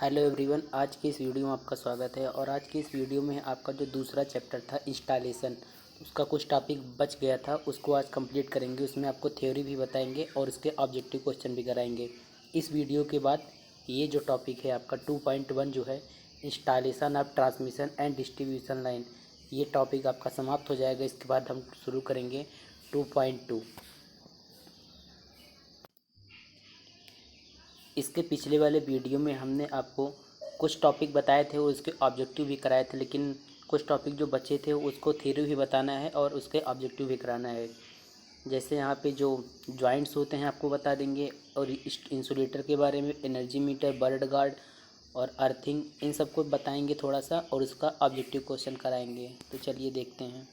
Hello everyone, आज की इस वीडियो में आपका स्वागत है। और आज की इस वीडियो में आपका जो दूसरा चैप्टर था इंस्टॉलेशन, उसका कुछ टॉपिक बच गया था, उसको आज कंप्लीट करेंगे। उसमें आपको थ्योरी भी बताएंगे और इसके ऑब्जेक्टिव क्वेश्चन भी कराएंगे। इस वीडियो के बाद ये जो टॉपिक है आपका 2.1 जो है installation of transmission and distribution line, ये टॉपिक आपका समाप्त हो जाएगा। इसके बाद हम शुरू करेंगे 2.2। इसके पिछले वाले वीडियो में हमने आपको कुछ टॉपिक बताए थे, उसके ऑब्जेक्टिव भी कराए थे, लेकिन कुछ टॉपिक जो बचे थे उसको थ्योरी भी बताना है और उसके ऑब्जेक्टिव भी कराना है। जैसे यहाँ पे जो जॉइंट्स होते हैं आपको बता देंगे, और इंसुलेटर के बारे में, एनर्जी मीटर, बर्ड गार्ड और अर्थिंग, इन सबको बताएंगे थोड़ा सा, और उसका ऑब्जेक्टिव क्वेश्चन कराएंगे। तो चलिए देखते हैं।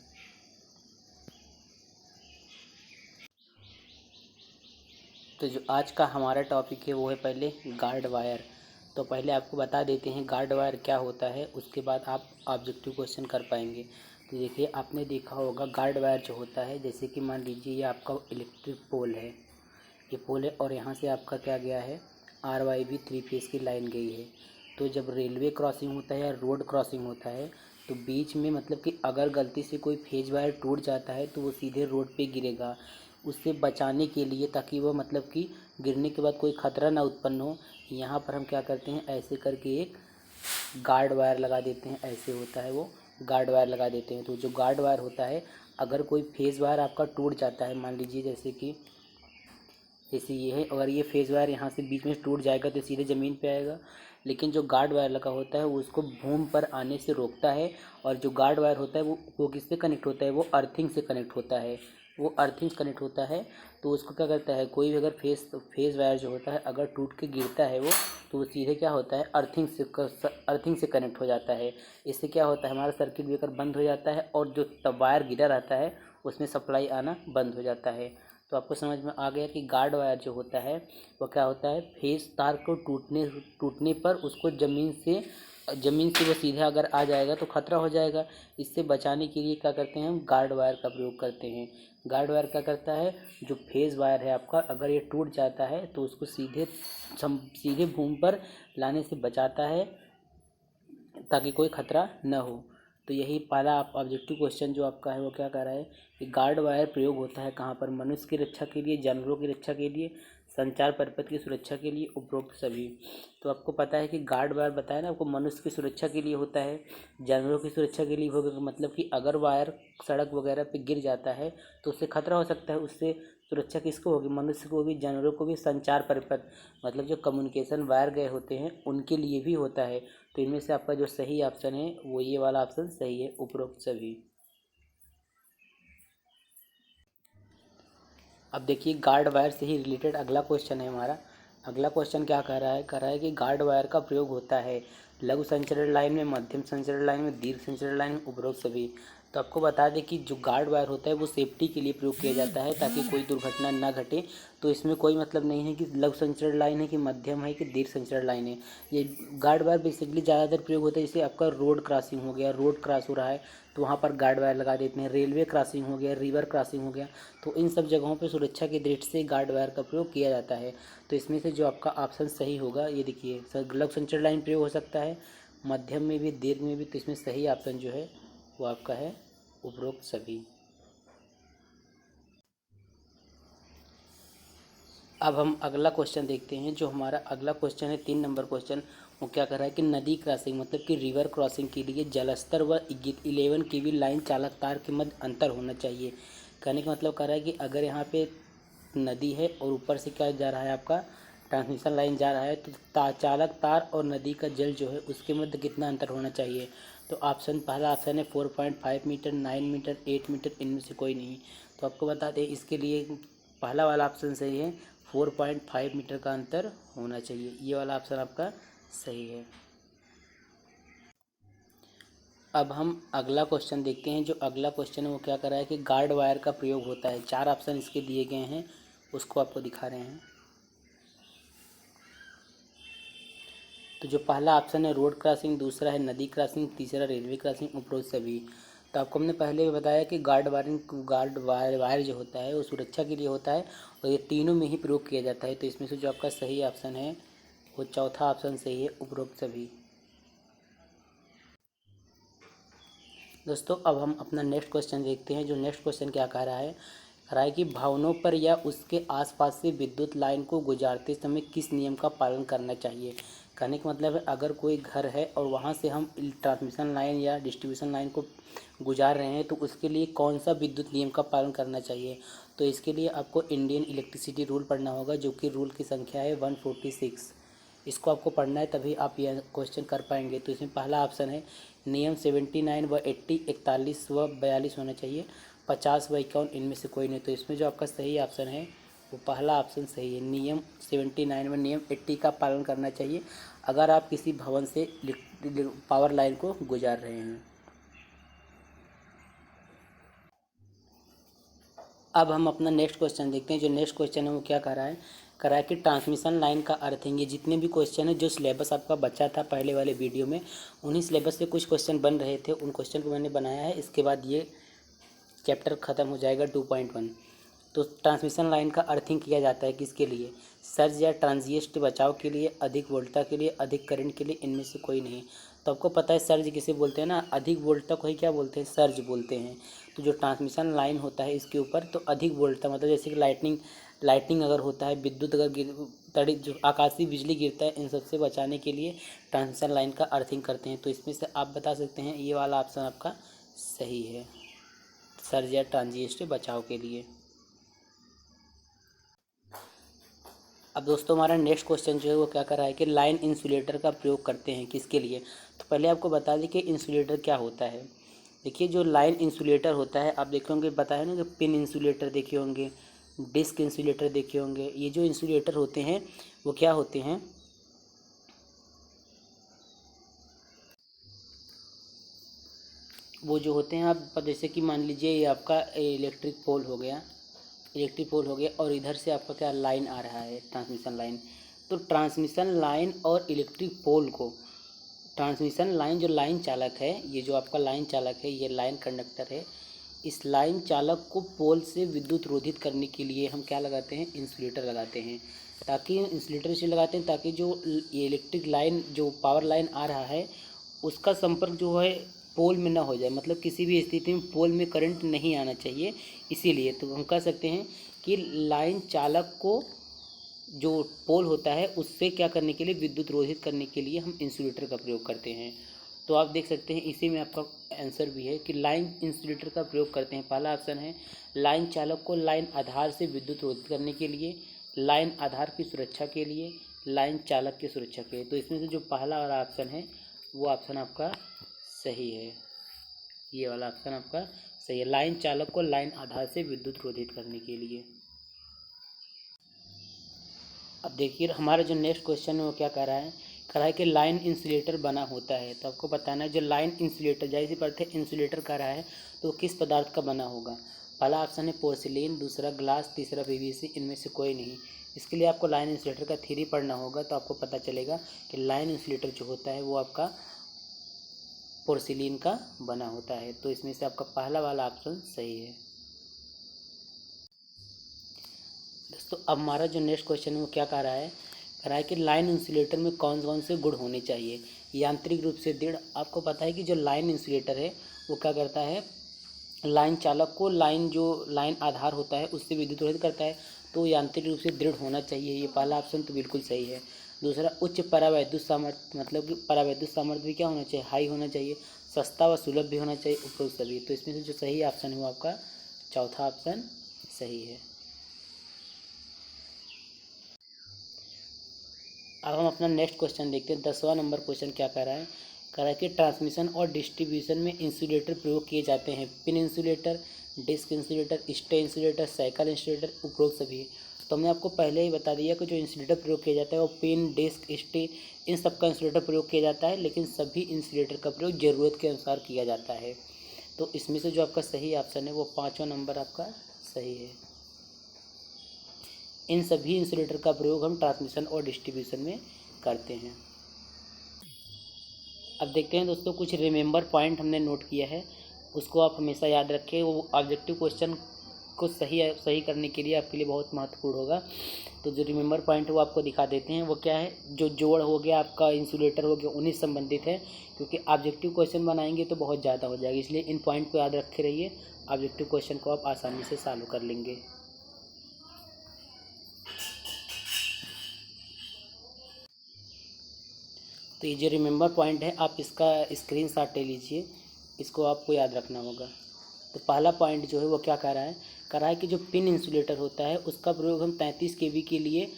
तो जो आज का हमारा टॉपिक है वो है पहले गार्ड वायर। तो पहले आपको बता देते हैं गार्ड वायर क्या होता है, उसके बाद आप ऑब्जेक्टिव क्वेश्चन कर पाएंगे। तो देखिए, आपने देखा होगा गार्ड वायर जो होता है, जैसे कि मान लीजिए ये आपका इलेक्ट्रिक पोल है, ये पोल है, और यहाँ से आपका क्या गया है, RYB 3 फेस की लाइन गई है। तो जब रेलवे क्रॉसिंग होता है या रोड क्रॉसिंग होता है, तो बीच में मतलब कि अगर गलती से कोई फेज वायर टूट जाता है तो वो सीधे रोड पे गिरेगा। उससे बचाने के लिए, ताकि वो मतलब कि गिरने के बाद कोई ख़तरा ना उत्पन्न हो, यहाँ पर हम क्या करते हैं, ऐसे करके एक गार्ड वायर लगा देते हैं। ऐसे होता है वो, गार्ड वायर लगा देते हैं। तो जो गार्ड वायर होता है, अगर कोई फेज वायर आपका टूट जाता है, मान लीजिए जैसे ये है, अगर ये फेज वायर यहाँ से बीच में टूट जाएगा तो सीधे ज़मीन पे आएगा। लेकिन जो गार्ड वायर लगा होता है वो उसको भूमि पर आने से रोकता है। और जो गार्ड वायर होता है वो किससे कनेक्ट होता है, वो अर्थिंग से कनेक्ट होता है। वो अर्थिंग से कनेक्ट होता है, तो उसको क्या करता है, कोई भी अगर फेज वायर जो होता है अगर टूट के गिरता है वो, तो वो सीधे क्या होता है, अर्थिंग से कनेक्ट हो जाता है। इससे क्या होता है, हमारा सर्किट ब्रेकर बंद हो जाता है, और जो तब वायर गिरा रहता है उसमें सप्लाई आना बंद हो जाता है। तो आपको समझ में आ गया कि गार्ड वायर जो होता है वो क्या होता है, फेस तार को टूटने पर उसको ज़मीन से वो सीधे अगर आ जाएगा तो ख़तरा हो जाएगा। इससे बचाने के लिए क्या करते हैं, हम गार्ड वायर का प्रयोग करते हैं। गार्ड वायर क्या करता है, जो फेज़ वायर है आपका, अगर ये टूट जाता है तो उसको सीधे भूमि पर लाने से बचाता है, ताकि कोई ख़तरा न हो। तो यही पहला आप ऑब्जेक्टिव क्वेश्चन जो आपका है वो क्या कर रहा है कि गार्ड वायर प्रयोग होता है कहाँ पर, मनुष्य की रक्षा के लिए, जानवरों की रक्षा के लिए, संचार परिपथ की सुरक्षा के लिए, उपरोक्त सभी। तो आपको पता है कि गार्ड वायर बताया ना आपको, मनुष्य की सुरक्षा के लिए होता है, जानवरों की सुरक्षा के लिए होगा। मतलब कि अगर वायर सड़क वगैरह पे गिर जाता है तो उससे खतरा हो सकता है। उससे सुरक्षा किसको होगी, मनुष्य को भी, जानवरों को भी। संचार परिपथ मतलब जो कम्युनिकेशन वायर गए होते हैं उनके लिए भी होता है। तो इनमें से आपका जो सही ऑप्शन है वो ये वाला ऑप्शन सही है, उपरोक्त सभी। अब देखिए, गार्ड वायर से ही रिलेटेड अगला क्वेश्चन है हमारा। अगला क्वेश्चन क्या कह रहा है कि गार्ड वायर का प्रयोग होता है लघु संचरण लाइन में, मध्यम संचरण लाइन में, दीर्घ संचरण लाइन में, उपरोक्त सभी। तो आपको बता दें कि जो गार्ड वायर होता है वो सेफ्टी के लिए प्रयोग किया जाता है, ताकि कोई दुर्घटना ना घटे। तो इसमें कोई मतलब नहीं है कि लघु संचरण लाइन है कि मध्यम है कि दीर्घ संचरण लाइन है। ये गार्ड वायर बेसिकली ज़्यादातर प्रयोग होता है, जैसे आपका रोड क्रॉसिंग हो गया, रोड क्रॉस हो रहा है तो वहाँ पर गार्ड वायर लगा देते हैं। रेलवे क्रॉसिंग हो गया, रिवर क्रॉसिंग हो गया, तो इन सब जगहों पे सुरक्षा की दृष्टि से गार्ड वायर का प्रयोग किया जाता है। तो इसमें से जो आपका ऑप्शन सही होगा, ये देखिए, लघु संचरण लाइन प्रयोग हो सकता है, मध्यम में भी, दीर्घ में भी। तो इसमें सही ऑप्शन जो है वो आपका है उपरोक्त सभी। अब हम अगला क्वेश्चन देखते हैं। जो हमारा अगला क्वेश्चन है 3 नंबर क्वेश्चन, वो क्या कर रहा है कि नदी क्रॉसिंग मतलब कि रिवर क्रॉसिंग के लिए जलस्तर व 11 kV लाइन चालक तार के मध्य अंतर होना चाहिए। कहने का मतलब कर रहा है कि अगर यहाँ पे नदी है और ऊपर से क्या जा रहा है, आपका ट्रांसमिशन लाइन जा रहा है, तो चालक तार और नदी का जल जो है उसके मध्य कितना अंतर होना चाहिए। तो पहला ऑप्शन है 4.5 मीटर, 9 मीटर, 8 मीटर, इनमें से कोई नहीं। तो आपको बता दें, इसके लिए पहला वाला ऑप्शन सही है, 4.5 मीटर का अंतर होना चाहिए। ये वाला ऑप्शन आपका सही है। अब हम अगला क्वेश्चन देखते हैं। जो अगला क्वेश्चन है वो क्या कर रहा है कि गार्ड वायर का प्रयोग होता है। 4 ऑप्शन इसके दिए गए हैं, उसको आपको दिखा रहे हैं। तो जो पहला ऑप्शन है रोड क्रॉसिंग, दूसरा है नदी क्रॉसिंग, तीसरा रेलवे क्रॉसिंग, उपरोक्त सभी। तो आपको हमने पहले भी बताया कि गार्ड वायर जो होता है वो सुरक्षा के लिए होता है, और ये तीनों में ही प्रयोग किया जाता है। तो इसमें से जो आपका सही ऑप्शन है वो चौथा ऑप्शन सही है, उपरोक्त सभी। दोस्तों अब हम अपना नेक्स्ट क्वेश्चन देखते हैं। जो नेक्स्ट क्वेश्चन क्या कह रहा है कि भवनों पर या उसके आसपास से विद्युत लाइन को गुजारते समय किस नियम का पालन करना चाहिए। कहने का मतलब है अगर कोई घर है और वहाँ से हम ट्रांसमिशन लाइन या डिस्ट्रीब्यूशन लाइन को गुजार रहे हैं तो उसके लिए कौन सा विद्युत नियम का पालन करना चाहिए। तो इसके लिए आपको इंडियन इलेक्ट्रिसिटी रूल पढ़ना होगा, जो कि रूल की संख्या है 146। इसको आपको पढ़ना है तभी आप यह क्वेश्चन कर पाएंगे। तो इसमें पहला ऑप्शन है नियम 79 व 80, 41 व 42 होना चाहिए, 50 व 51 इनमें से कोई नहीं। तो इसमें जो आपका सही ऑप्शन है वो पहला ऑप्शन सही है, नियम 79 व नियम 80 का पालन करना चाहिए अगर आप किसी भवन से पावर लाइन को गुजार रहे हैं। अब हम अपना नेक्स्ट क्वेश्चन देखते हैं। जो नेक्स्ट क्वेश्चन है वो क्या कह रहा है कि ट्रांसमिशन लाइन का अर्थ है। ये जितने भी क्वेश्चन है जो सिलेबस आपका बचा था पहले वाले वीडियो में, उन्हीं सिलेबस से कुछ क्वेश्चन बन रहे थे, उन क्वेश्चन को मैंने बनाया है। इसके बाद ये चैप्टर ख़त्म हो जाएगा 2.1। तो ट्रांसमिशन लाइन का अर्थिंग किया जाता है किसके लिए, सर्ज या ट्रांजिएंट बचाव के लिए, अधिक वोल्टता के लिए, अधिक करंट के लिए, इनमें से कोई नहीं। तो आपको पता है सर्ज किसे बोलते हैं ना, अधिक वोल्टता को ही क्या बोलते हैं, सर्ज बोलते हैं। तो जो ट्रांसमिशन लाइन होता है इसके ऊपर तो अधिक वोल्टता मतलब जैसे कि लाइटनिंग अगर होता है, विद्युत अगर जो आकाशीय बिजली गिरता है, इन सबसे बचाने के लिए ट्रांसमिशन लाइन का अर्थिंग करते हैं। तो इसमें से आप बता सकते हैं ये वाला ऑप्शन आपका सही है, सर्ज या ट्रांजिएंट बचाव के लिए। अब दोस्तों हमारा नेक्स्ट क्वेश्चन जो है वो क्या कर रहा है कि लाइन इंसुलेटर का प्रयोग करते हैं किसके लिए। तो पहले आपको बता दें कि इंसुलेटर क्या होता है। देखिए जो लाइन इंसुलेटर होता है, आप देखे होंगे बताया ना कि पिन इंसुलेटर देखे होंगे, डिस्क इंसुलेटर देखे होंगे। ये जो इंसुलेटर होते हैं वो क्या होते हैं, वो जो होते हैं आप जैसे कि मान लीजिए ये आपका इलेक्ट्रिक पोल हो गया, और इधर से आपका क्या लाइन आ रहा है, ट्रांसमिशन लाइन। तो ट्रांसमिशन लाइन और इलेक्ट्रिक पोल को, ट्रांसमिशन लाइन जो लाइन चालक है, ये जो आपका लाइन चालक है, ये लाइन कंडक्टर है, इस लाइन चालक को पोल से विद्युत रोधित करने के लिए हम क्या लगाते हैं, इंसुलेटर लगाते हैं। ताकि इंसुलेटर इसलिए लगाते हैं ताकि जो ये इलेक्ट्रिक लाइन जो पावर लाइन आ रहा है उसका संपर्क जो है पोल में ना हो जाए, मतलब किसी भी स्थिति में पोल में करंट नहीं आना चाहिए। इसीलिए तो हम कह सकते हैं कि लाइन चालक को जो पोल होता है उससे क्या करने के लिए, विद्युत रोधित करने के लिए हम इंसुलेटर का प्रयोग करते हैं। तो आप देख सकते हैं इसी में आपका आंसर भी है कि लाइन इंसुलेटर का प्रयोग करते हैं। पहला ऑप्शन है लाइन चालक को लाइन आधार से विद्युत रोधित करने के लिए, लाइन आधार की सुरक्षा के लिए, लाइन चालक की सुरक्षा के लिए। तो इसमें से जो पहला वाला ऑप्शन है वो ऑप्शन आपका सही है, ये वाला ऑप्शन आपका सही है, लाइन चालक को लाइन आधार से विद्युत रोधित करने के लिए। अब देखिए हमारा जो नेक्स्ट क्वेश्चन है वो क्या कह रहा है कि लाइन इंसुलेटर बना होता है। तो आपको बताना है जो लाइन इंसुलेटर, जाहिर सी बात है इंसुलेटर कह रहा है तो किस पदार्थ का बना होगा। पहला ऑप्शन है पोर्सिलेन, दूसरा ग्लास, तीसरा पीवीसी, इनमें से कोई नहीं। इसके लिए आपको लाइन इंसुलेटर का थ्योरी पढ़ना होगा तो आपको पता चलेगा कि लाइन इंसुलेटर जो होता है वो आपका पोर्सिलीन का बना होता है। तो इसमें से आपका पहला वाला ऑप्शन सही है। दोस्तों अब हमारा जो नेक्स्ट क्वेश्चन है वो क्या कह रहा है कि लाइन इंसुलेटर में कौन कौन से गुण होने चाहिए। यांत्रिक रूप से दृढ़, आपको पता है कि जो लाइन इंसुलेटर है वो क्या करता है, लाइन चालक को लाइन आधार होता है उससे विद्युत रोधित करता है, तो यांत्रिक रूप से दृढ़ होना चाहिए। ये पहला ऑप्शन तो बिल्कुल सही है। दूसरा उच्च परावैद्युत सामर्थ्य, मतलब कि परावैद्युत सामर्थ्य भी क्या होना चाहिए, हाई होना चाहिए। सस्ता व सुलभ भी होना चाहिए, उपरोक्त सभी। तो इसमें से जो सही ऑप्शन है वो आपका चौथा ऑप्शन सही है। अब हम अपना नेक्स्ट क्वेश्चन देखते हैं। 10वां नंबर क्वेश्चन क्या कह रहा है कि ट्रांसमिशन और डिस्ट्रीब्यूशन में इंसुलेटर प्रयोग किए जाते हैं। Pin insulator, disc insulator, stay insulator, cycle insulator, उपरोक्त सभी। तो हमने आपको पहले ही बता दिया कि जो इंसुलेटर प्रयोग किया जाता है वो पिन, डिस्क, स्टे, इन सब का इंसुलेटर प्रयोग किया जाता है, लेकिन सभी इंसुलेटर का प्रयोग ज़रूरत के अनुसार किया जाता है। तो इसमें से जो आपका सही ऑप्शन है वो 5वां नंबर आपका सही है। इन सभी इंसुलेटर का प्रयोग हम ट्रांसमिशन और डिस्ट्रीब्यूशन में करते हैं। अब देखते हैं दोस्तों कुछ रिमेंबर पॉइंट हमने नोट किया है, उसको आप हमेशा याद रखें। वो ऑब्जेक्टिव क्वेश्चन को सही करने के लिए आपके लिए बहुत महत्वपूर्ण होगा। तो जो रिमेंबर पॉइंट है वो आपको दिखा देते हैं। वो क्या है, जो जोड़ हो गया आपका, इंसुलेटर हो गया, उन्हीं से संबंधित है, क्योंकि ऑब्जेक्टिव क्वेश्चन बनाएंगे तो बहुत ज़्यादा हो जाएगा, इसलिए इन पॉइंट को याद रखे रहिए। ऑब्जेक्टिव क्वेश्चन को आप आसानी से सॉल्व कर लेंगे। तो ये जो रिमेंबर पॉइंट है आप इसका स्क्रीनशॉट ले लीजिए, इसको आपको याद रखना होगा। तो पहला पॉइंट जो है वो क्या कह रहा है कि जो पिन इंसुलेटर होता है उसका प्रयोग हम 33 kV के लिए,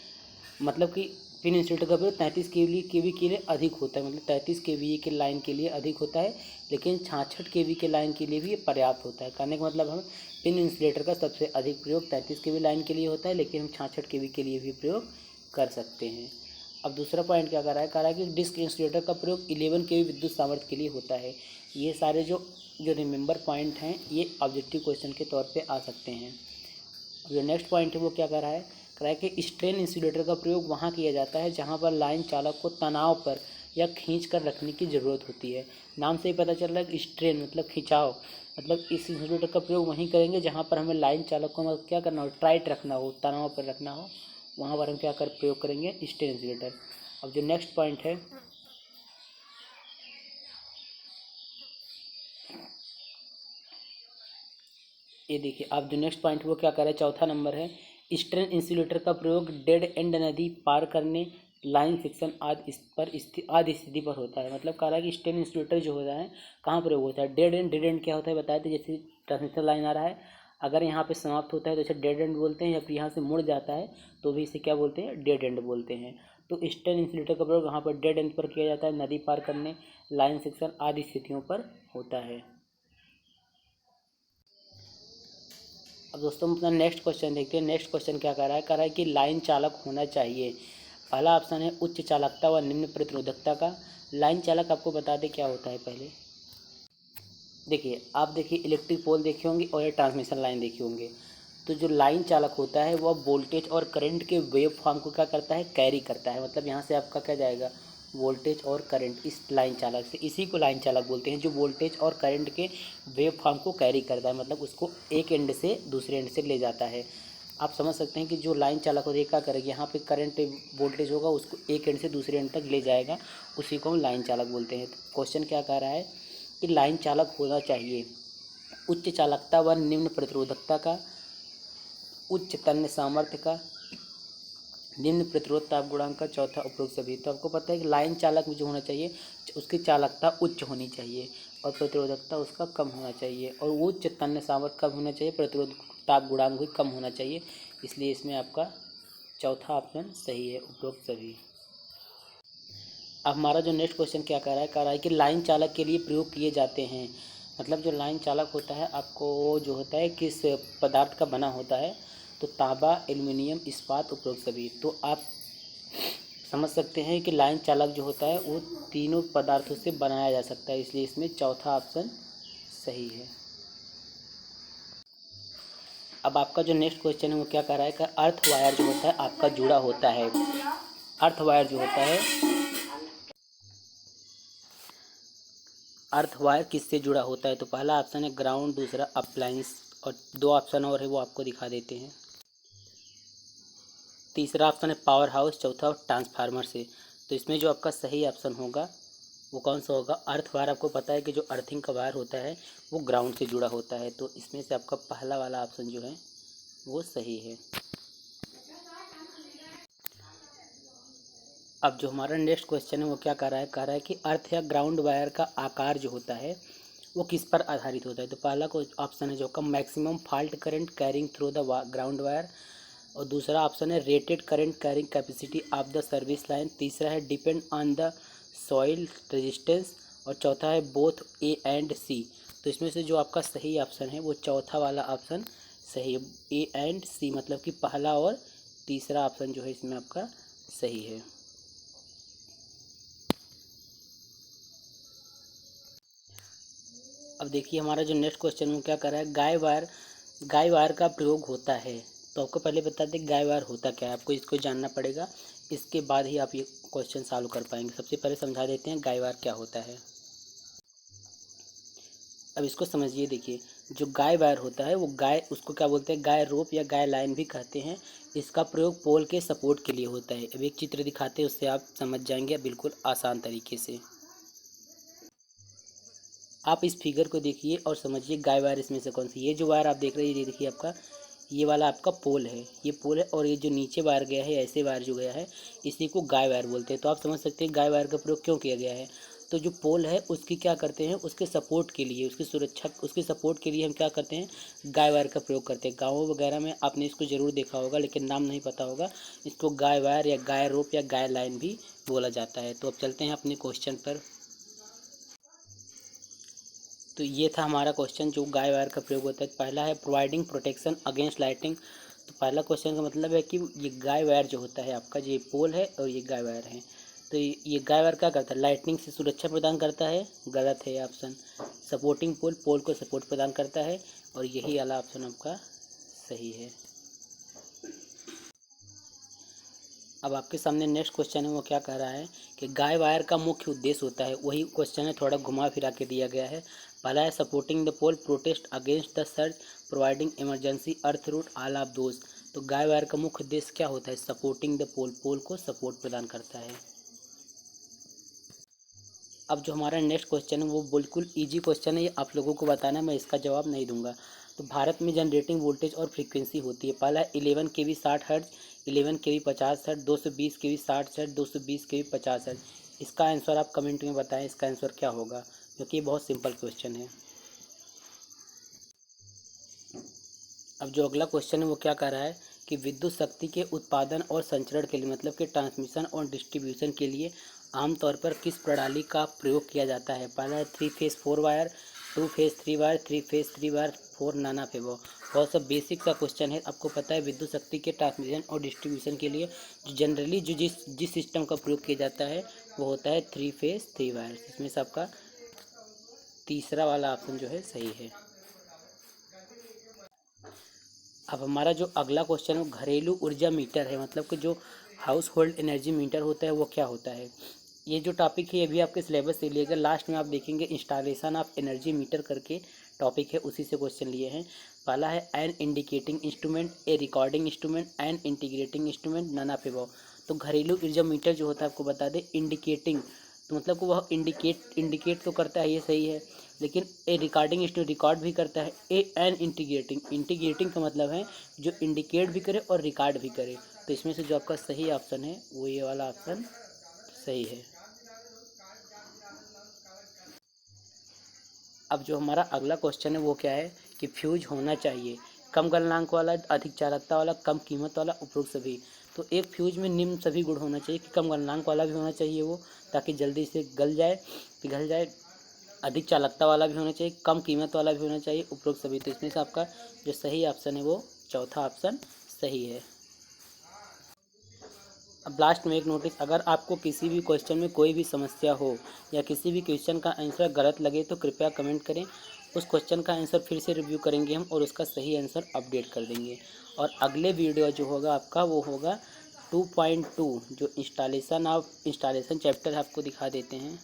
मतलब कि पिन इंसुलेटर का प्रयोग 33 kV के लिए अधिक होता है, मतलब 33 kV के लाइन के लिए अधिक होता है, लेकिन 66 kV के लाइन के लिए भी ये पर्याप्त होता है। कहने का मतलब हम पिन इंसुलेटर का सबसे अधिक प्रयोग 33 kV लाइन के लिए होता है, लेकिन हम 66 kV के लिए भी प्रयोग कर सकते हैं। अब दूसरा पॉइंट क्या कह रहा है कि डिस्क इंसुलेटर का प्रयोग 11 kV विद्युत सामर्थ्य के लिए होता है। ये सारे जो रिमेंबर पॉइंट हैं ये ऑब्जेक्टिव क्वेश्चन के तौर पे आ सकते हैं। अब जो नेक्स्ट पॉइंट है वो क्या कह रहा है कि स्ट्रेन इंसुलेटर का प्रयोग वहाँ किया जाता है जहाँ पर लाइन चालक को तनाव पर या खींच कर रखने की ज़रूरत होती है। नाम से ही पता चल रहा है कि स्ट्रेन मतलब खिंचाव, मतलब इस इंसुलेटर का प्रयोग वहीं करेंगे जहाँ पर हमें लाइन चालक को क्या करना हो, टाइट रखना हो, तनाव पर रखना हो, वहाँ पर हम क्या प्रयोग करेंगे, स्ट्रेन इंसुलेटर। अब जो नेक्स्ट पॉइंट है ये देखिए, आप जो नेक्स्ट पॉइंट वो क्या कर रहे हैं, चौथा नंबर है, स्ट्रेन इंसुलेटर का प्रयोग डेड एंड नदी पार करने, लाइन सेक्शन आदि स्थिति पर होता है। मतलब कह रहा है कि स्ट्रेन इंसुलेटर जो होता है कहाँ प्रयोग होता है, डेड एंड क्या होता है बताए थे। जैसे ट्रांसमिशन लाइन आ रहा है, अगर यहाँ पे समाप्त होता है तो इसे डेड एंड बोलते हैं, या फिर यहाँ से मुड़ जाता है तो भी इसे क्या बोलते हैं, डेड एंड बोलते हैं। तो स्ट्रेन इंसुलेटर का प्रयोग यहाँ पर डेड एंड पर किया जाता है, नदी पार करने, लाइन सेक्शन आदि स्थितियों पर होता है। अब दोस्तों हम अपना नेक्स्ट क्वेश्चन देखते हैं। नेक्स्ट क्वेश्चन क्या कह रहा है कि लाइन चालक होना चाहिए। पहला ऑप्शन है उच्च चालकता व निम्न प्रतिरोधकता का। लाइन चालक आपको बता दें क्या होता है। पहले देखिए, आप देखिए इलेक्ट्रिक पोल देखे होंगे और ये ट्रांसमिशन लाइन देखे होंगे। तो जो लाइन चालक होता है वह वोल्टेज और करंट के वेव फॉर्म को क्या करता है, कैरी करता है। मतलब यहाँ से आपका क्या जाएगा, वोल्टेज और करंट इस लाइन चालक से, इसी को लाइन चालक बोलते हैं, जो वोल्टेज और करंट के वेव फॉर्म को कैरी करता है, मतलब उसको एक एंड से दूसरे एंड से ले जाता है। आप समझ सकते हैं कि जो लाइन चालक होता है क्या करेगा, यहाँ पे करंट वोल्टेज होगा उसको एक एंड से दूसरे एंड तक ले जाएगा, उसी को हम लाइन चालक बोलते हैं। तो क्वेश्चन क्या कह रहा है कि लाइन चालक होना चाहिए उच्च चालकता व निम्न प्रतिरोधकता का, उच्च तन्य सामर्थ्य का, निम्न प्रतिरोध ताप गुणांक का, चौथा उपरोक्त सभी। तो आपको पता है कि लाइन चालक में जो होना चाहिए उसकी चालकता उच्च होनी चाहिए और प्रतिरोधकता उसका कम होना चाहिए, और उच्च तन्य सामर्थ्य कम होना चाहिए, प्रतिरोध ताप गुणांक भी कम होना चाहिए। इसलिए इसमें आपका चौथा ऑप्शन सही है, उपरोक्त सभी। अब हमारा जो नेक्स्ट क्वेश्चन क्या कह रहा है कि लाइन चालक के लिए प्रयोग किए जाते हैं। मतलब जो लाइन चालक होता है आपको जो होता है किस पदार्थ का बना होता है, तो तांबा, एल्युमिनियम, इस्पात, उपरोक्त सभी। तो आप समझ सकते हैं कि लाइन चालक जो होता है वो तीनों पदार्थों से बनाया जा सकता है, इसलिए इसमें चौथा ऑप्शन सही है। अब आपका जो नेक्स्ट क्वेश्चन है वो क्या कह रहा है कि अर्थ वायर जो होता है आपका जुड़ा होता है। अर्थ वायर जो होता है, अर्थ वायर किससे जुड़ा होता है। तो पहला ऑप्शन है ग्राउंड, दूसरा अप्लायंस, और दो ऑप्शन और है वो आपको दिखा देते हैं। तीसरा ऑप्शन है पावर हाउस, चौथा ट्रांसफार्मर से। तो इसमें जो आपका सही ऑप्शन होगा वो कौन सा होगा, अर्थ वायर। आपको पता है कि जो अर्थिंग का वायर होता है वो ग्राउंड से जुड़ा होता है, तो इसमें से आपका पहला वाला ऑप्शन जो है वो सही है। अब जो हमारा नेक्स्ट क्वेश्चन है वो क्या कह रहा है कि अर्थ या ग्राउंड वायर का आकार जो होता है वो किस पर आधारित होता है। तो पहला ऑप्शन है जो का maximum fault current carrying through the ground wire, और दूसरा ऑप्शन है rated current carrying capacity of the service line, तीसरा है depend on the soil resistance, और चौथा है बोथ ए एंड सी। तो इसमें से जो आपका सही ऑप्शन है वो चौथा वाला ऑप्शन सही है, ए एंड सी, मतलब कि पहला और तीसरा ऑप्शन जो है इसमें आपका सही है। अब देखिए हमारा जो नेक्स्ट क्वेश्चन वो क्या कर रहा है, गाय वायर का प्रयोग होता है। तो आपको पहले बता दें गाय वायर होता क्या है, आपको इसको जानना पड़ेगा, इसके बाद ही आप ये क्वेश्चन सॉल्व कर पाएंगे। सबसे पहले समझा देते हैं गाय वायर क्या होता है। अब इसको समझिए, देखिए जो गाय वायर होता है वो गाय, उसको क्या बोलते हैं, गाय रोप या गाय लाइन भी कहते हैं। इसका प्रयोग पोल के सपोर्ट के लिए होता है। अब एक चित्र दिखाते हैं, उससे आप समझ जाएंगे बिल्कुल आसान तरीके से। आप इस फिगर को देखिए और समझिए गाय वायर इसमें से कौन सी। ये जो वायर आप देख रहे हैं, ये देखिए आपका, ये वाला आपका पोल है, ये पोल है। और ये जो नीचे वायर गया है, ऐसे वायर जो गया है, इसी को गाय वायर बोलते हैं। तो आप समझ सकते हैं गाय वायर का प्रयोग क्यों किया गया है। तो जो पोल है उसकी क्या करते हैं, उसके सपोर्ट के लिए, उसकी सुरक्षा, उसके सपोर्ट के लिए हम क्या करते हैं, गाय वायर का प्रयोग करते हैं। गाँवों वगैरह में आपने इसको ज़रूर देखा होगा, लेकिन नाम नहीं पता होगा। इसको गाय वायर या गाय रोप या गाय लाइन भी बोला जाता है। तो अब चलते हैं अपने क्वेश्चन पर। तो ये था हमारा क्वेश्चन जो गाय वायर का प्रयोग होता है। पहला है प्रोवाइडिंग प्रोटेक्शन अगेंस्ट लाइटिंग। तो पहला क्वेश्चन का मतलब है कि ये गाय वायर जो होता है आपका, ये पोल है और ये गाय वायर है। तो ये गाय वायर क्या करता है, लाइटनिंग से सुरक्षा प्रदान करता है। गलत है ऑप्शन। सपोर्टिंग पोल, पोल को सपोर्ट प्रदान करता है। और यही वाला ऑप्शन आपका सही है। अब आपके सामने नेक्स्ट क्वेश्चन है, वो क्या कह रहा है कि गाय वायर का मुख्य उद्देश्य होता है। वही क्वेश्चन है, थोड़ा घुमा फिरा के दिया गया है। पहला है supporting the pole, protest against the surge, providing emergency earth route, all of those. तो गाय वायर का मुख्य उद्देश्य क्या होता है, सपोर्टिंग द पोल, पोल को सपोर्ट प्रदान करता है। अब जो हमारा नेक्स्ट क्वेश्चन है वो बिल्कुल इजी क्वेश्चन है, ये आप लोगों को बताना है, मैं इसका जवाब नहीं दूंगा। तो भारत में जनरेटिंग वोल्टेज और फ्रीक्वेंसी होती है। पहला है 11 kV 60 hertz, 11 kV 50 hertz, 220 kV 60 hertz, 220 kV 50 hertz. इसका आंसर आप कमेंट में बताएं, इसका आंसर क्या होगा, क्योंकि ये बहुत सिंपल क्वेश्चन है। अब जो अगला क्वेश्चन है वो क्या कह रहा है कि विद्युत शक्ति के उत्पादन और संचरण के लिए, मतलब कि ट्रांसमिशन और डिस्ट्रीब्यूशन के लिए आमतौर पर किस प्रणाली का प्रयोग किया जाता है। पहला है 3 phase 4 wire, 2 phase 3 wire, 3 phase 3 wire, 4 नाना फेबो। बहुत सा बेसिक सा क्वेश्चन है। आपको पता है विद्युत शक्ति के ट्रांसमिशन और डिस्ट्रीब्यूशन के लिए जनरली जो जिस सिस्टम का प्रयोग किया जाता है वो होता है 3 फेज 3 वायर। इसमें से आपका तीसरा वाला ऑप्शन जो है सही है। अब हमारा जो अगला क्वेश्चन है वो घरेलू ऊर्जा मीटर है, मतलब कि जो हाउस होल्ड एनर्जी मीटर होता है वो क्या होता है। ये जो टॉपिक है ये भी आपके सिलेबस से लिया गया। लास्ट में आप देखेंगे इंस्टॉलेशन ऑफ एनर्जी मीटर करके टॉपिक है, उसी से क्वेश्चन लिए हैं। पहला है an indicating instrument, a recording instrument, an integrating instrument, none of above. तो घरेलू ऊर्जा मीटर जो होता है आपको बता दें इंडिकेटिंग, तो मतलब कि वह इंडिकेट तो करता है, ये सही है। लेकिन ए रिकॉर्डिंग इंस्ट्रूमेंट रिकॉर्ड भी करता है। ए एन इंटीग्रेटिंग का मतलब है जो इंडिकेट भी करे और रिकॉर्ड भी करे। तो इसमें से जो आपका सही ऑप्शन है वो ये वाला ऑप्शन सही है। अब जो हमारा अगला क्वेश्चन है वो क्या है कि फ्यूज होना चाहिए कम गलनांक वाला, अधिक चालकता वाला, कम कीमत वाला, उपरोक्त सभी। तो एक फ्यूज में निम्न सभी गुण होना चाहिए कि कम गलनांक वाला भी होना चाहिए वो, ताकि जल्दी से गल जाए, पिघल जाए। अधिक चालकता वाला भी होना चाहिए, कम कीमत वाला भी होना चाहिए, उपरोक्त सभी। तो इसमें से आपका जो सही ऑप्शन है वो चौथा ऑप्शन सही है। अब लास्ट में एक नोटिस, अगर आपको किसी भी क्वेश्चन में कोई भी समस्या हो या किसी भी क्वेश्चन का आंसर गलत लगे तो कृपया कमेंट करें। उस क्वेश्चन का आंसर फिर से रिव्यू करेंगे हम और उसका सही आंसर अपडेट कर देंगे। और अगले वीडियो जो होगा आपका वो होगा 2.2, जो इंस्टॉलेशन चैप्टर आपको दिखा देते हैं।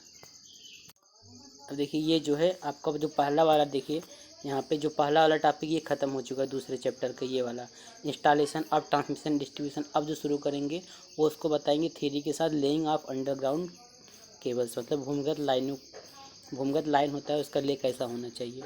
अब देखिए ये जो है आपका जो पहला वाला, देखिए यहाँ पे जो पहला वाला टॉपिक ये ख़त्म हो चुका है दूसरे चैप्टर का, ये वाला इंस्टॉलेशन ऑफ ट्रांसमिशन डिस्ट्रीब्यूशन। अब जो शुरू करेंगे वो उसको बताएंगे थ्योरी के साथ, लेइंग ऑफ अंडरग्राउंड केबल्स, मतलब भूमिगत लाइन होता है उसका ले कैसा होना चाहिए।